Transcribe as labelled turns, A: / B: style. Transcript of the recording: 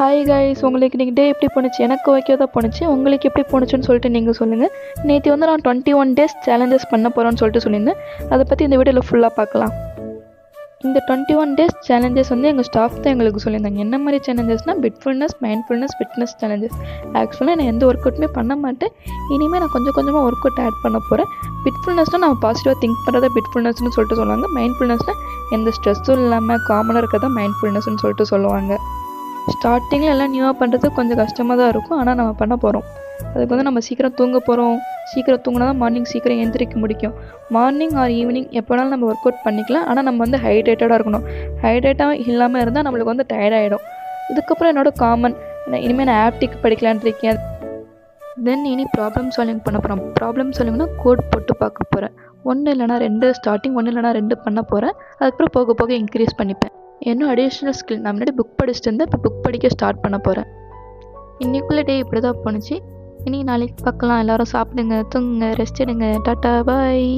A: Hi guys, உங்களுக்கு இன்றைக்கி டே எப்படி போணுச்சு? எனக்கு ஓகே தான் போணுச்சு. உங்களுக்கு எப்படி போணுச்சுன்னு சொல்லிட்டு நீங்கள் சொல்லுங்கள். நேற்று வந்து நான் 21 days சேலஞ்சஸ் பண்ண போகிறேன்னு சொல்லிட்டு சொல்லியிருந்தேன். அதை பற்றி இந்த வீடியோவில் ஃபுல்லாக பார்க்கலாம். இந்த 21 days சேலஞ்சஸ் வந்து எங்கள் ஸ்டாஃப் தான் எங்களுக்கு சொல்லியிருந்தாங்க. என்ன மாதிரி சேலஞ்சஸ்னால் பிட்ஃபுல்னஸ், மைண்ட்ஃபுல்னஸ், ஃபிட்னஸ் சேலஞ்சஸ். ஆக்சுவலாக நான் எந்த ஒர்க் அவுட்டுமே பண்ண மாட்டேன். இனிமேல் நான் கொஞ்சம் கொஞ்சமாக ஒர்க் அவுட் ஆட் பண்ண போகிறேன். பிட்ஃபுல்னஸ்னால் நம்ம பாசிட்டிவாக திங்க் பண்ணுறத பிட்ஃபுல்னஸ்னு சொல்லிட்டு சொல்லுவாங்க. மைண்ட்ஃபுல்னஸ்னால் எந்த ஸ்ட்ரெஸ்ஸும் இல்லாமல் காமனாக இருக்கிறதா மைண்ட்ஃபுல்னஸ்ன்னு சொல்லிட்டு சொல்லுவாங்க. ஸ்டார்டிங்கில் எல்லாம் நியூவாக பண்ணுறது கொஞ்சம் கஷ்டமாக தான் இருக்கும். ஆனால் நம்ம பண்ண போகிறோம். அதுக்கு வந்து நம்ம சீக்கிரம் தூங்க போகிறோம். சீக்கிரம் தூங்கினா தான் மார்னிங் சீக்கிரம் எந்திரிக்க முடியும். மார்னிங் ஆர் ஈவினிங் எப்போ வேணாலும் நம்ம ஒர்க் அவுட் பண்ணிக்கலாம். ஆனால் நம்ம வந்து ஹைட்ரேட்டடாக இருக்கணும். ஹைட்ரேட்டாக இல்லாமல் இருந்தால் நம்மளுக்கு வந்து டயர்டாகிடும். இதுக்கப்புறம் என்னோடய காமன் இனிமேல் நான் ஆப்டிக் படிக்கலான் இருக்கேன். தென் இனி ப்ராப்ளம் சால்விங் பண்ண போகிறோம். ப்ராப்ளம் சால்விங்னா கோட் போட்டு பார்க்க போகிறேன். 1 இல்லைனா 2 ஸ்டார்டிங், 1 இல்லைனா 2 பண்ண போகிறேன். அதுக்கப்புறம் போக போக இன்க்ரீஸ் பண்ணிப்பேன். இன்னும் அடிஷ்னல் ஸ்கில். நான் முன்னாடி புக் படிச்சுட்டு இருந்தேன். இப்போ புக் படிக்க ஸ்டார்ட் பண்ண போகிறேன். இன்றைக்குள்ளே டே இப்படி தான் போணுச்சு. இனி நாளைக்கு பார்க்கலாம். எல்லோரும் சாப்பிடுங்க, தூங்குங்க, ரெஸ்ட் எடுங்க. டாட்டா, பாய்.